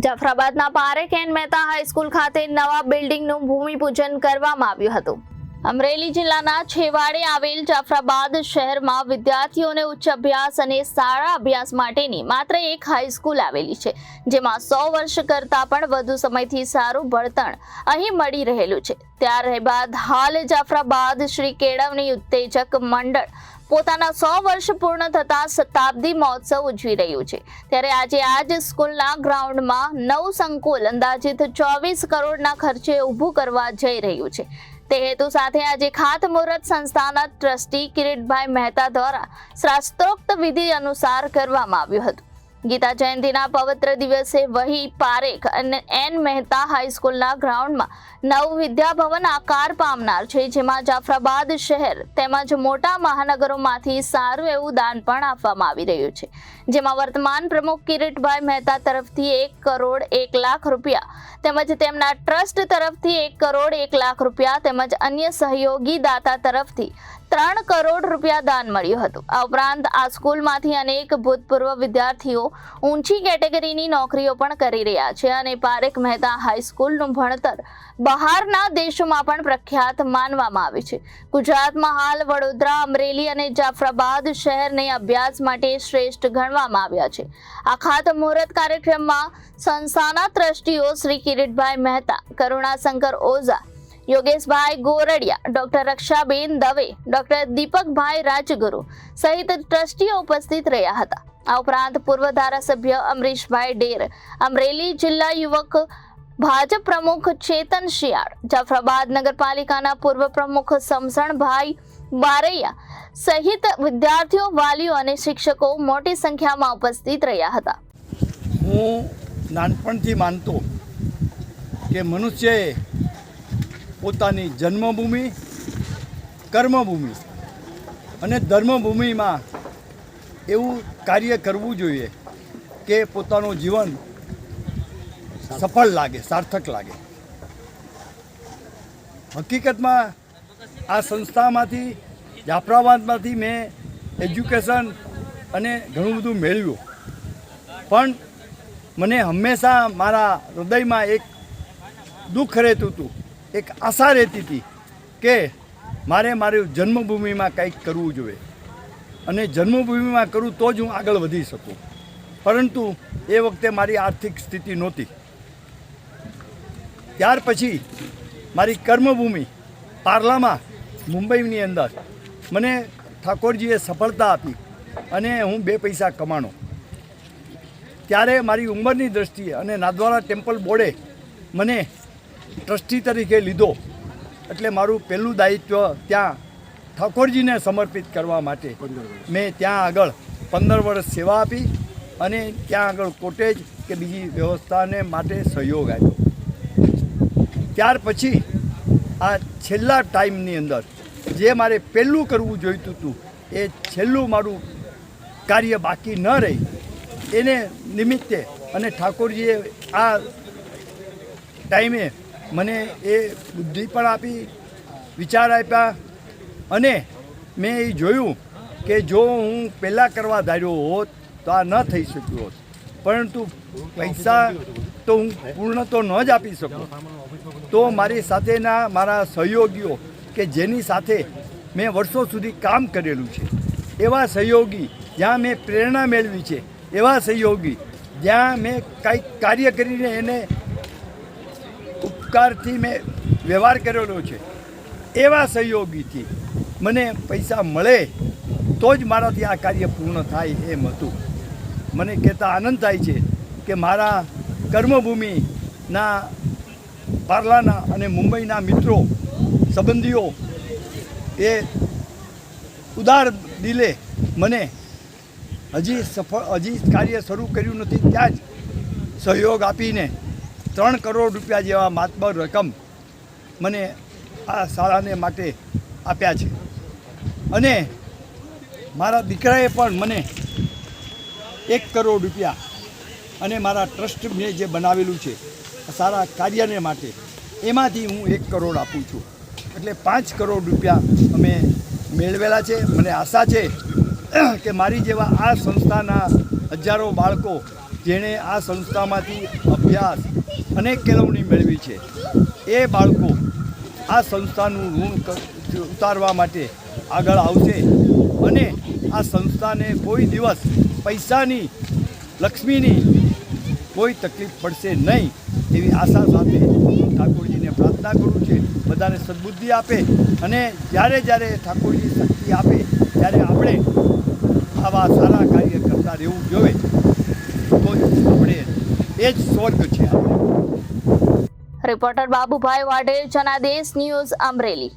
જાફરાબાદના Parekh N Mehta high school ખાતે નવા બિલ્ડિંગનું ભૂમિપૂજન કરવામાં આવ્યું હતું। અમરેલી જિલ્લાના છેવાડે આવેલ જાફરાબાદ શહેરમાં વિદ્યાર્થીઓને ઉચ્ચ અભ્યાસ અને શાળા અભ્યાસ માટેની માત્ર એક હાઈસ્કૂલ આવેલી છે, જેમાં 100 વર્ષ કરતાં પણ વધુ સમયથી સારું ભણતર અહીં મળી રહેલું છે। ત્યારબાદ હાલ જાફરાબાદ શ્રી કેળવણી ઉત્તેજક મંડળ પોતાના 100 વર્ષ પૂર્ણ થતા શતાબ્દી મહોત્સવ ઉજવી રહ્યું છે। ત્યારે આજે આ જ સ્કૂલના ગ્રાઉન્ડમાં નવું સંકુલ અંદાજિત 24 કરોડના ખર્ચે ઊભું કરવા જઈ રહ્યું છે। તે હેતુ સાથે આજે ખાતમુહૂર્ત સંસ્થાના ટ્રસ્ટી કિરીટભાઈ મહેતા દ્વારા શાસ્ત્રોક્ત વિધિ અનુસાર કરવામાં આવ્યું હતું। ગીતા જયંતિના પવિત્ર દિવસે વહી પારેખ અને એન મહેતા હાઈસ્કૂલના ગ્રાઉન્ડમાં નવું વિદ્યાભવન આકાર પામનાર છે, જેમાં જાફરાબાદ શહેર તેમજ મોટા મહાનગરોમાંથી સારું એવું દાન પણ આપવામાં આવી રહ્યું છે, જેમાં વર્તમાન પ્રમુખ કિરીટભાઈ મહેતા તરફથી 1 કરોડ 1 લાખ રૂપિયા તેમજ તેમના ટ્રસ્ટ તરફથી 1 કરોડ 1 લાખ રૂપિયા તેમજ અન્ય સહયોગી દાતા તરફથી 3 કરોડ રૂપિયા દાન મળ્યું હતું। આ ઉપરાંત આ સ્કૂલમાંથી અનેક ભૂતપૂર્વ વિદ્યાર્થીઓ ઊંચી કેટેગરીની નોકરીઓ પણ કરી રહ્યા છે અને પારેખ મહેતા હાઈસ્કૂલનું ભણતર બહારના દેશોમાં પણ પ્રખ્યાત માનવામાં આવે છે। ગુજરાતમાં હાલ વડોદરા, અમરેલી અને જાફરાબાદ શહેરને અભ્યાસ માટે શ્રેષ્ઠ ગણવામાં આવ્યા છે। આ ખાતમુહૂર્ત કાર્યક્રમમાં સંસ્થાના ટ્રસ્ટીઓ શ્રી કિરીટભાઈ મહેતા, કરુણાશંકર ઓઝા, યોગેશભાઈ ગોરડિયા, ડોક્ટર રક્ષાબેન દવે, ડોક્ટર દીપકભાઈ રાજગુરુ સહિત ટ્રસ્ટીઓ ઉપસ્થિત રહ્યા હતા। આ ઉપરાંત પૂર્વ ધારાસભ્ય અમરીશભાઈ ડેર, અમરેલી જિલ્લા યુવક ભાજપ પ્રમુખ ચેતન શિયાળ, જાફરાબાદ નગરપાલિકાના પૂર્વ પ્રમુખ સમસણભાઈ બારૈયા સહિત વિદ્યાર્થીઓ, વાલીઓ અને શિક્ષકો મોટી સંખ્યામાં ઉપસ્થિત રહ્યા હતા। હું નાનપણથી માનતો કે મનુષ્યએ પોતાની જન્મભૂમિ, કર્મભૂમિ અને ધર્મભૂમિમાં એવું કાર્ય કરવું જોઈએ કે પોતાનું જીવન સફળ લાગે, સાર્થક લાગે। હકીકતમાં આ સંસ્થામાંથી, જાફરાબાદમાંથી મેં એજ્યુકેશન અને ઘણું બધું મેળવ્યું, પણ મને હંમેશા મારા હૃદયમાં એક દુઃખ રહેતું હતું, એક આશા રહેતી હતી કે મારી જન્મભૂમિમાં કંઈક કરવું જોઈએ અને જન્મભૂમિમાં કરું તો જ હું આગળ વધી શકું, પરંતુ એ વખતે મારી આર્થિક સ્થિતિ નહોતી। ત્યાર પછી મારી કર્મભૂમિ પાર્લામાં મુંબઈની અંદર મને ઠાકોરજીએ સફળતા આપી અને હું 2 પૈસા કમાણો। ત્યારે મારી ઉંમરની દૃષ્ટિએ અને નાથદ્વારા ટેમ્પલ બોર્ડે મને ટ્રસ્ટી તરીકે લીધો, એટલે મારું પહેલું દાયિત્વ ત્યાં ઠાકોરજીને સમર્પિત કરવા માટે મેં ત્યાં આગળ 15 વર્ષ સેવા આપી અને ત્યાં આગળ કોટેજ કે બીજી વ્યવસ્થાને માટે સહયોગ આપ્યો। ત્યાર પછી આ છેલ્લા ટાઈમની અંદર જે મારે પહેલું કરવું જોઈતું હતું એ છેલ્લું મારું કાર્ય બાકી ન રહી, એને નિમિત્તે અને ઠાકોરજીએ આ ટાઈમે મને એ બુદ્ધિ પણ આપી, વિચાર આપ્યા અને મેં એ જોયું કે જો હું પહેલાં કરવા ધાર્યો હોત તો આ ન થઈ શક્યું હોત, પરંતુ પૈસા તો હું પૂર્ણ તો ન જ આપી શકું, તો મારી સાથેના મારા સહયોગીઓ કે જેની સાથે મેં વર્ષો સુધી કામ કરેલું છે, એવા સહયોગી જ્યાં મેં પ્રેરણા મેળવી છે, એવા સહયોગી જ્યાં મેં કંઈક કાર્ય કરીને એને ઉપકારથી મેં વ્યવહાર કરેલો છે, એવા સહયોગીથી મને પૈસા મળે તો જ મારાથી આ કાર્ય પૂર્ણ થાય એમ હતું। મને કહેતા આનંદ થાય છે કે મારા કર્મભૂમિના પાર્લાના અને મુંબઈના મિત્રો, સંબંધીઓ એ ઉદાર દિલે મને હજી કાર્ય શરૂ કર્યું નથી ત્યાં જ સહયોગ આપીને 3 કરોડ રૂપિયા જેવા માતબર રકમ મને આ શાળાને માટે આપ્યા છે અને મારા દીકરાએ પણ મને 1 કરોડ રૂપિયા અને મારા ટ્રસ્ટ મેં જે બનાવેલું છે સારા કાર્યને માટે એમાંથી હું 1 કરોડ આપું છું, એટલે 5 કરોડ રૂપિયા અમે મેળવેલા છે। મને આશા છે કે મારી જેવા આ સંસ્થાના હજારો બાળકો જેણે આ સંસ્થામાંથી અભ્યાસ અને કેળવણી મેળવી છે એ બાળકો આ સંસ્થાનું ઋણ ઉતારવા માટે આગળ આવશે અને આ સંસ્થાને કોઈ દિવસ પૈસાની લક્ષ્મીની કોઈ તકલીફ પડશે નહીં એવી આશા સાથે ઠાકોરજીને પ્રાર્થના કરું છું બધાને સદબુદ્ધિ આપે અને જ્યારે જ્યારે ઠાકોરજી શક્તિ આપે ત્યારે આપણે આવા સારા કાર્ય કરતા રહેવું જોઈએ તો આપણે એ જ સ્વર્ગ છે આપણે. Reporter Babubhai Vadher, Janadesh news, Amreli.